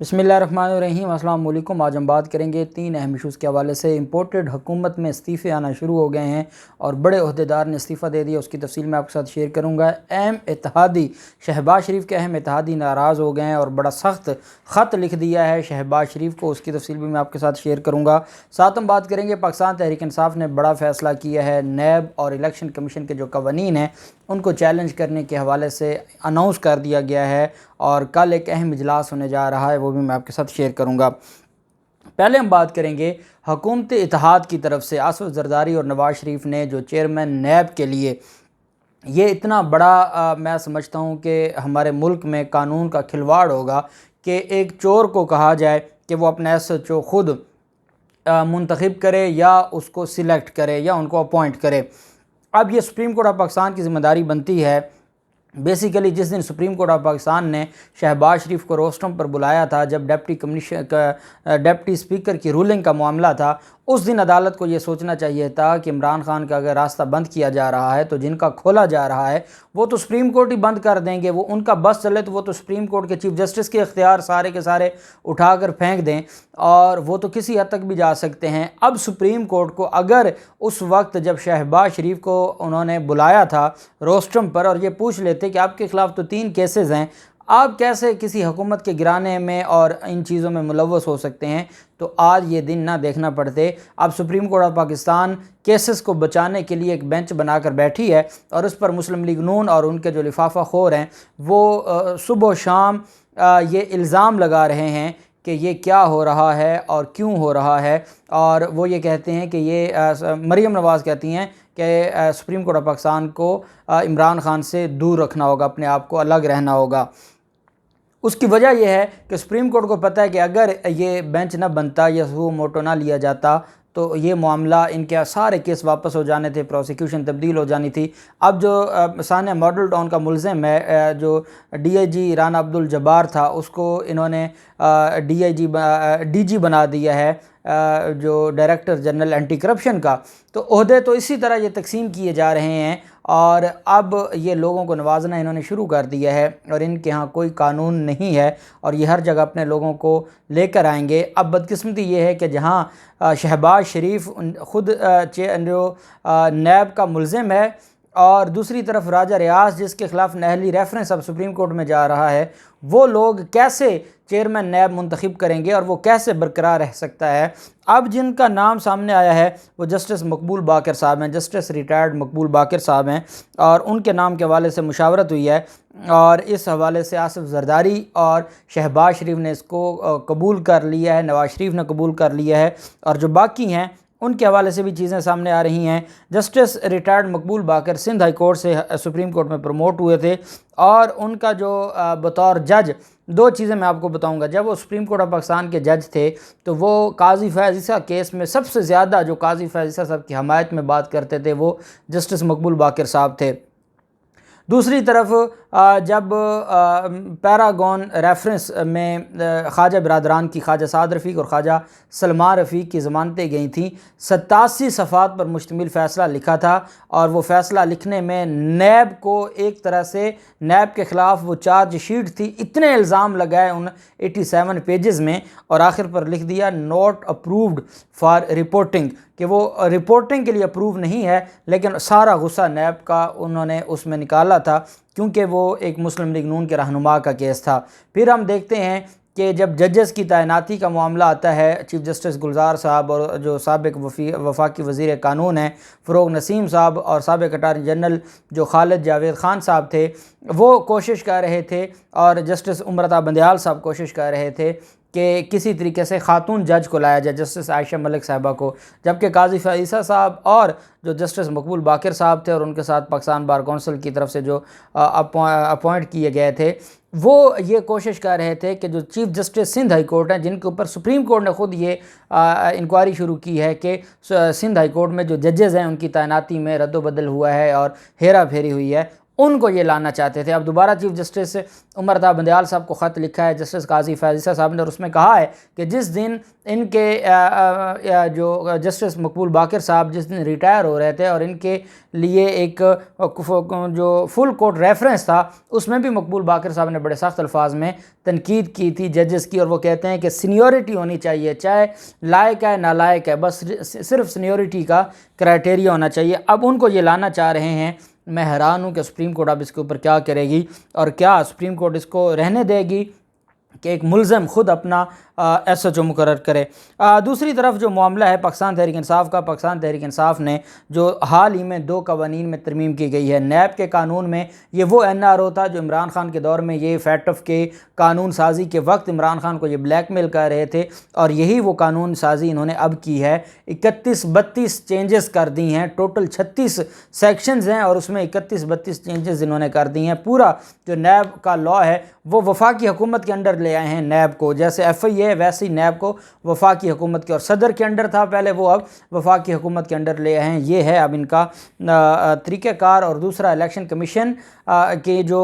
बिस्मिल्लाहिर्रहमानिर्रहीम। अस्सलाम वालेकुम। आज हम बात करेंगे 3 अहम इशूज़ के हवाले से। इम्पोर्टेड हुकूमत में इस्तीफ़े आना शुरू हो गए हैं और बड़े ओहदेदार ने इस्तीफ़ा दे दिया, उसकी तफसील मैं आपके साथ शेयर करूँगा। अहम इत्तेहादी शहबाज शरीफ के अहम इत्तेहादी नाराज़ हो गए हैं और बड़ा सख्त ख़त लिख दिया है शहबाज शरीफ को, उसकी तफसील भी मैं आपके साथ शेयर करूँगा। साथ हम बात करेंगे पाकिस्तान तहरीक इंसाफ ने बड़ा फ़ैसला किया है, नैब और इलेक्शन कमीशन के जो कवानीन हैं उनको चैलेंज करने के हवाले से अनाउंस कर दिया गया है और कल एक अहम इजलास होने जा रहा है, वो भी मैं आपके साथ शेयर करूँगा। पहले हम बात करेंगे हुकूमत इत्तेहाद की तरफ से आसिफ जरदारी और नवाज़ शरीफ ने जो चेयरमैन नैब के लिए ये इतना बड़ा मैं समझता हूँ कि हमारे मुल्क में कानून का खिलवाड़ होगा कि एक चोर को कहा जाए कि वो अपने SHO खुद मुंतखब करे या उसको सिलेक्ट करे या उनको अपॉइंट करे। अब ये सुप्रीम कोर्ट ऑफ पाकिस्तान की ज़िम्मेदारी बनती है। बेसिकली जिस दिन सुप्रीम कोर्ट ऑफ पाकिस्तान ने शहबाज शरीफ को रोस्टम पर बुलाया था, जब डिप्टी स्पीकर की रूलिंग का मामला था, उस दिन अदालत को ये सोचना चाहिए था कि इमरान खान का अगर रास्ता बंद किया जा रहा है तो जिनका खोला जा रहा है वो तो सुप्रीम कोर्ट ही बंद कर देंगे। वो उनका बस चले तो वो तो सुप्रीम कोर्ट के चीफ जस्टिस के इख्तियार सारे के सारे उठाकर फेंक दें और वो तो किसी हद तक भी जा सकते हैं। अब सुप्रीम कोर्ट को अगर उस वक्त जब शहबाज शरीफ को उन्होंने बुलाया था रोस्टम पर और ये पूछ लेते कि आपके ख़िलाफ़ तो 3 केसेस हैं, आप कैसे किसी हुकूमत के गिराने में और इन चीज़ों में मुलव्वस हो सकते हैं, तो आज ये दिन ना देखना पड़ते। अब supreme court of Pakistan cases को बचाने के लिए एक बेंच बनाकर बैठी है और उस पर मुस्लिम लीग नून और उनके जो लिफाफा खोर हैं वो सुबह शाम ये इल्ज़ाम लगा रहे हैं कि ये क्या हो रहा है और क्यों हो रहा है। और वो ये कहते हैं कि ये मरीम नवाज़ कहती हैं कि सुप्रीम कोर्ट ऑफ पाकिस्तान को इमरान खान से दूर रखना होगा, अपने आप को अलग रहना होगा। उसकी वजह यह है कि सुप्रीम कोर्ट को पता है कि अगर ये बेंच ना बनता या वो मोटो ना लिया जाता तो ये मामला इनके सारे केस वापस हो जाने थे, प्रोसिक्यूशन तब्दील हो जानी थी। अब जो सानिया मॉडल टाउन का मुलज़िम है, जो DIG राना अब्दुल जब्बार था, उसको इन्होंने DG बना दिया है, जो डायरेक्टर जनरल एंटी करप्शन का। तो ओहदे तो इसी तरह ये तकसीम किए जा रहे हैं और अब ये लोगों को नवाजना इन्होंने शुरू कर दिया है और इनके यहाँ कोई कानून नहीं है और ये हर जगह अपने लोगों को लेकर आएंगे। अब बदकिस्मती ये है कि जहाँ शहबाज शरीफ ख़ुद नैब का मुलज़िम है और दूसरी तरफ राजा रियाज जिसके ख़िलाफ़ नहली रेफरेंस अब सुप्रीम कोर्ट में जा रहा है, वो लोग कैसे चेयरमैन नैब मुंतखब करेंगे और वो कैसे बरकरार रह सकता है। अब जिनका नाम सामने आया है वो जस्टिस मकबूल बाकर साहब हैं, जस्टिस रिटायर्ड मकबूल बाकर साहब हैं और उनके नाम के हवाले से मुशावरत हुई है और इस हवाले से आसिफ जरदारी और शहबाज शरीफ ने इसको कबूल कर लिया है, नवाज़ शरीफ ने कबूल कर लिया है और जो बाकी हैं उनके हवाले से भी चीज़ें सामने आ रही हैं। जस्टिस रिटायर्ड मकबूल बाकर सिंध हाई कोर्ट से सुप्रीम कोर्ट में प्रमोट हुए थे और उनका जो बतौर जज 2 चीज़ें मैं आपको बताऊंगा। जब वो सुप्रीम कोर्ट ऑफ पाकिस्तान के जज थे तो वो काजी फैज़ ईसा केस में सबसे ज़्यादा जो काजी फैज़ ईसा साहब की हमायत में बात करते थे वो जस्टिस मकबूल बाकर साहब थे। दूसरी तरफ जब पैरागॉन रेफरेंस में ख्वाजा बिरादरान की ख्वाजा साद रफ़ीक और ख्वाजा सलमान रफ़ीक की ज़मानतें गई थी, 87 सफ़ात पर मुश्तमिल फ़ैसला लिखा था और वो फ़ैसला लिखने में नैब को एक तरह से नैब के ख़िलाफ़ वो चार्जशीट थी, इतने इल्ज़ाम लगाए उन 87 पेजेस में और आखिर पर लिख दिया नॉट अप्रूव्ड फॉर रिपोर्टिंग, कि वो रिपोर्टिंग के लिए अप्रूव नहीं है, लेकिन सारा गुस्सा नैब का उन्होंने उसमें निकाला था क्योंकि वो एक मुस्लिम लीग नून के रहनुमा का केस था। फिर हम देखते हैं कि जब जजेस की तैनाती का मामला आता है, चीफ जस्टिस गुलजार साहब और जो साबिक वफाकी वज़ीर कानून हैं फ़रोग नसीम साहब और साबिक अटारनी जनरल जो खालिद जावेद ख़ान साहब थे, वो कोशिश कर रहे थे और जस्टिस उमरता बंदयाल साहब कोशिश कर रहे थे कि किसी तरीके से ख़ातून जज को लाया जाए, जस्टिस आयशा मलिक साहिबा को, जबकि काजी फैज़ ईसा साहब और जो जस्टिस मकबूल बाकर साहब थे और उनके साथ पाकिस्तान बार कौंसिल की तरफ से जो अपॉइंट किए गए थे, वो ये कोशिश कर रहे थे कि जो chief justice Sindh high court हैं, जिनके ऊपर सुप्रीम कोर्ट ने ख़ुद ये इंक्वायरी शुरू की है कि सिंध हाई कोर्ट में जो जजेज़ हैं उनकी तैनाती में रद्दबदल हुआ है और हेरा फेरी हुई है, उनको ये लाना चाहते थे। अब दोबारा चीफ जस्टिस उमर अता बंदयाल साहब को ख़त लिखा है जस्टिस काजी फैज़ साहब ने, और उसमें कहा है कि जिस दिन इनके जो जस्टिस मकबूल बाकर साहब जिस दिन रिटायर हो रहे थे और इनके लिए एक जो फुल कोर्ट रेफरेंस था उसमें भी मकबूल बाकर साहब ने बड़े सख्त अल्फाज में तनकीद की थी जजेस की, और वो कहते हैं कि सीनियरिटी होनी चाहिए, चाहे लायक है नालायक है, बस सिर्फ सीनियरिटी का क्राइटेरिया होना चाहिए। अब उनको ये लाना चाह रहे हैं। मैं हैरान हूँ कि सुप्रीम कोर्ट अब इसके ऊपर क्या करेगी, और क्या सुप्रीम कोर्ट इसको रहने देगी कि एक मुल्ज़म ख़ुद अपना SHO मुकर्रर करे। दूसरी तरफ जो मामला है पाकिस्तान तहरीक इंसाफ का, पाकिस्तान तहरीक इंसाफ ने जो हाल ही में 2 कवानीन में तरमीम की गई है। नैब के कानून में ये वो NRO था जो इमरान खान के दौर में ये FATF के कानून साजी के वक्त इमरान खान को ये ब्लैकमेल कर रहे थे, और यही वो कानून साजी इन्होंने अब की है। 31-32 चेंजेस कर दी हैं, टोटल 36 सेक्शंस हैं और उसमें 31-32 चेंजेस इन्होंने कर दी हैं। पूरा जो नैब का लॉ है वो वफाकी हुकूमत के अंडर ले आए हैं नैब को, जैसे FI है वैसे ही नैब को वफाकी हुकूमत के, और सदर के अंडर था पहले, वो अब वफाकी हुकूमत के अंडर ले आए हैं। ये है अब इनका तरीक़ाकार। और दूसरा इलेक्शन कमीशन के जो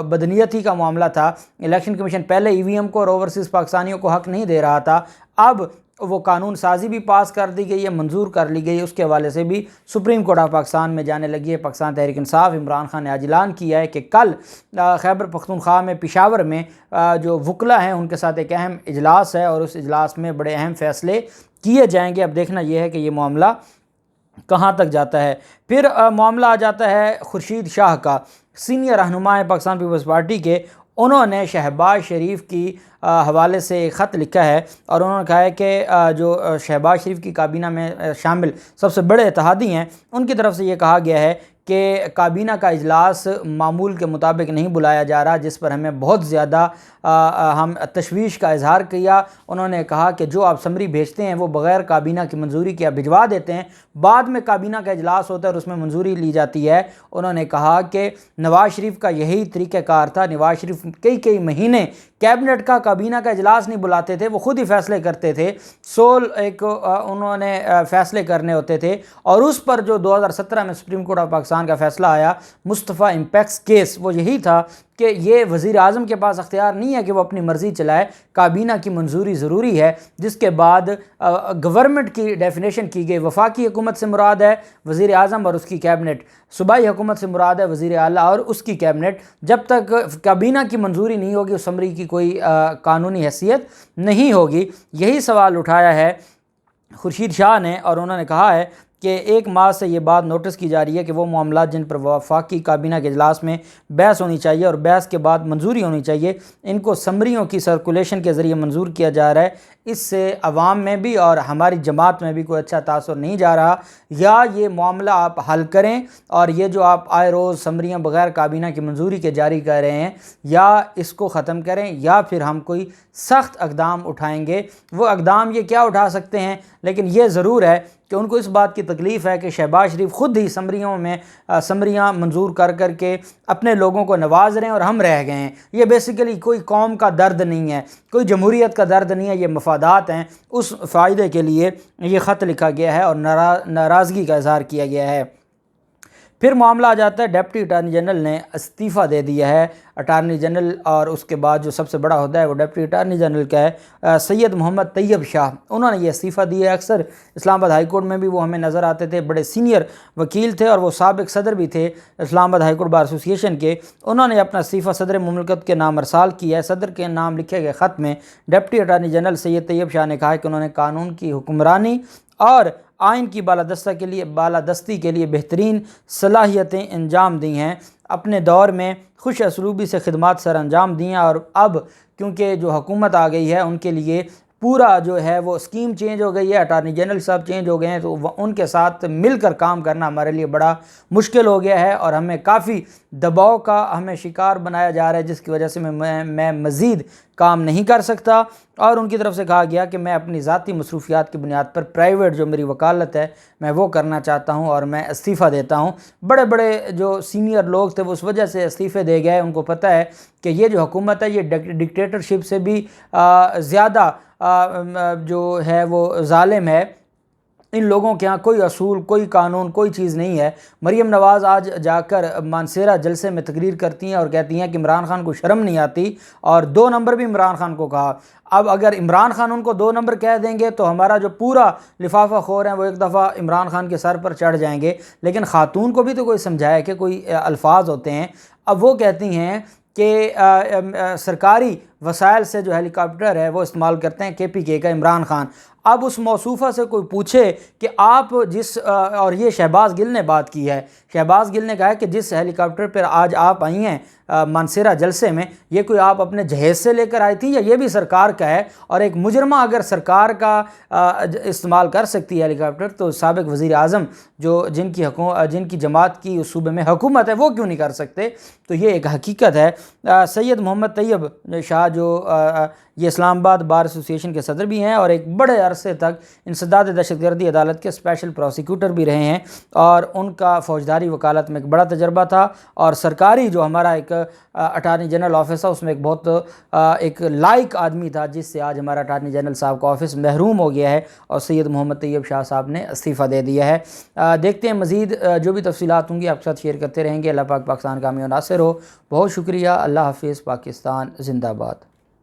बदनीयती का मामला था, इलेक्शन कमीशन पहले EVM को और ओवरसीज़ पाकिस्तानियों को हक़ नहीं दे रहा था, अब वो कानून साजी भी पास कर दी गई है, मंजूर कर ली गई है, उसके हवाले से भी सुप्रीम कोर्ट ऑफ पाकिस्तान में जाने लगी है। पाकिस्तान तहरीक इंसाफ इमरान खान ने आज ऐलान किया है कि कल खैबर पख्तूनख्वा में पेशावर में जो वकला हैं उनके साथ एक अहम इजलास है और उस इजलास में बड़े अहम फैसले किए जाएंगे। अब देखना यह है कि ये मामला कहाँ तक जाता है। फिर मामला आ जाता है खुर्शीद शाह का, सीनियर रहनुमा है पाकिस्तान पीपल्स पार्टी के। उन्होंने शहबाज शरीफ की हवाले से एक ख़त लिखा है और उन्होंने कहा है कि जो शहबाज शरीफ की काबीना में शामिल सबसे बड़े इत्तेहादी हैं, उनकी तरफ से ये कहा गया है कि काबीना का इजलास मामूल के मुताबिक नहीं बुलाया जा रहा, जिस पर हमें बहुत ज़्यादा हम तशवीश का इजहार किया। उन्होंने कहा कि जो आप समरी भेजते हैं वो बग़ैर काबीना की मंजूरी के आप भिजवा देते हैं, बाद में काबीना का इजलास होता है और उसमें मंजूरी ली जाती है। उन्होंने कहा कि नवाज़ शरीफ का यही तरीक़ाकार था। नवाज़ शरीफ कई महीने कैबिनेट का काबीना का इजलास नहीं बुलाते थे, वो खुद ही फैसले करते थे। उन्होंने फ़ैसले करने होते थे, और उस पर जो 2017 में सुप्रीम कोर्ट ऑफ पाकिस्तान का फ़ैसला आया मुस्तफ़ा इम्पैक्स केस, वो यही था कि ये वज़ीर आज़म के पास अख्तियार नहीं है कि वो अपनी मर्ज़ी चलाए, काबीना की मंजूरी ज़रूरी है। जिसके बाद गवर्नमेंट की डेफिनेशन की गई, वफाकी हुकूमत से मुराद है वज़ीर आज़म और उसकी कैबिनेट, सूबाई हुकूमत से मुराद है वज़ीर आला और उसकी कैबिनेट। जब तक काबीना की मंजूरी नहीं होगी उस समरी की कोई कानूनी हैसियत नहीं होगी। यही सवाल उठाया है खुर्शीद शाह ने, और उन्होंने कहा है कि 1 माह से ये बात नोटिस की जा रही है कि वो मामला जिन पर वफाकी काबीना के इजलास में बहस होनी चाहिए और बहस के बाद मंजूरी होनी चाहिए, इनको समरियों की सर्कुलेशन के ज़रिए मंजूर किया जा रहा है। इससे अवाम में भी और हमारी जमात में भी कोई अच्छा तासुर नहीं जा रहा। या ये मामला आप हल करें, और ये जो आप आए रोज़ समरियाँ बग़ैर काबीना की मंजूरी के जारी कर रहे हैं, या इसको ख़त्म करें या फिर हम कोई सख्त इक़दाम उठाएँगे। वो इक़दाम ये क्या उठा सकते हैं, लेकिन ये ज़रूर है कि उनको इस बात की तकलीफ़ है कि शहबाज शरीफ ख़ुद ही समरियों में समरियाँ मंजूर कर के अपने लोगों को नवाज रहे हैं और हम रह गए हैं। ये बेसिकली कोई कौम का दर्द नहीं है, कोई जमहूरियत का दर्द नहीं है, ये मफादात हैं। उस फ़ायदे के लिए ये ख़त लिखा गया है और नाराज़गी का इज़हार किया गया है। फिर मामला आ जाता है डिप्टी अटारनी जनरल ने इस्तीफ़ा दे दिया है। अटारनी जनरल और उसके बाद जो सबसे बड़ा होता है वो डिप्टी अटारनी जनरल का है सैयद मोहम्मद तैयब शाह, उन्होंने ये इस्तीफ़ा दिया है। अक्सर इस्लामाबाद हाई कोर्ट में भी वो हमें नज़र आते थे, बड़े सीनियर वकील थे और वो साबिक सदर भी थे Islamabad high court bar association के। उन्होंने अपना इस्तीफ़ा सदर मुमलकत के नाम अरसाल किया है। सदर के नाम लिखे गए ख़त में deputy attorney general Syed Tayyab Shah ने कहा कि उन्होंने कानून की हुक्मरानी और आइन की बालादस्ती के लिए बेहतरीन सलाहियतें अंजाम दी हैं, अपने दौर में खुश असलूबी से खिदमात सर अंजाम दी हैं, और अब क्योंकि जो हुकूमत आ गई है उनके लिए पूरा जो है वो स्कीम चेंज हो गई है, अटारनी जनरल साहब चेंज हो गए हैं, तो उनके साथ मिलकर काम करना हमारे लिए बड़ा मुश्किल हो गया है और हमें काफ़ी दबाव का हमें शिकार बनाया जा रहा है, जिसकी वजह से मैं मज़ीद काम नहीं कर सकता। और उनकी तरफ से कहा गया कि मैं अपनी ज़ाती मसरूफियात की बुनियाद पर प्राइवेट जो मेरी वकालत है मैं वो करना चाहता हूँ और मैं इस्तीफ़ा देता हूँ। बड़े बड़े जो सीनियर लोग थे वो उस वजह से इस्तीफ़े दे गए। उनको पता है कि ये जो हुकूमत है ये डिक्टेटरशिप से भी ज़्यादा जो है वो ज़ालिम है, इन लोगों के यहाँ कोई असूल, कोई कानून, कोई चीज़ नहीं है। मरीम नवाज़ आज जाकर मानसेरा जलसे में तकरीर करती हैं और कहती हैं कि इमरान खान को शर्म नहीं आती, और 2 नंबर भी इमरान खान को कहा। अब अगर इमरान खान उनको 2 नंबर कह देंगे तो हमारा जो पूरा लिफाफा खोर है वो एक दफ़ा इमरान खान के सर पर चढ़ जाएंगे। लेकिन ख़ातून को भी तो कोई समझाए कि कोई अल्फाज होते हैं। अब वो कहती हैं कि सरकारी वसाइल से जो हेलीकॉप्टर है वो इस्तेमाल करते हैं KPK का इमरान खान। अब उस मौसूफ़ा से कोई पूछे कि आप जिस और ये शहबाज गिल ने बात की है, शहबाज गिल ने कहा है कि जिस हेलीकॉप्टर पर आज आप आई हैं मानसेरा जलसे में, ये कोई आप अपने जहेज़ से लेकर आई थी या ये भी सरकार का है? और एक मुजरमा अगर सरकार का इस्तेमाल कर सकती है हेलीकॉप्टर, तो साबिक़ वज़ीर आज़म जो जिनकी जमात की उस सूबे में हुकूमत है वो क्यों नहीं कर सकते? तो ये एक हकीकत है। सैयद मोहम्मद तैयब शाह जो ये इस्लामाबाद बार एसोसिएशन के सदर भी हैं और एक बड़े अरसे तक इंसदाद दहशतगर्दी अदालत के स्पेशल प्रोसिक्यूटर भी रहे हैं, और उनका फ़ौजदारी वकालत में एक बड़ा तजर्बा था। और सरकारी जो हमारा एक अटारनी जनरल ऑफिस है उसमें एक बहुत एक लाइक आदमी था, जिससे आज हमारा अटारनी जनरल साहब का ऑफिस महरूम हो गया है और सैयद मोहम्मद तैयब शाह साहब ने इस्तीफ़ा दे दिया है। देखते हैं मज़ीद जो भी तफसीलात होंगी आपके साथ शेयर करते रहेंगे। अल्लाह पाक पाकिस्तान का हामी नासिर हो। बहुत शुक्रिया। अल्लाह हाफ़िज़। पाकिस्तान ज़िंदाबाद।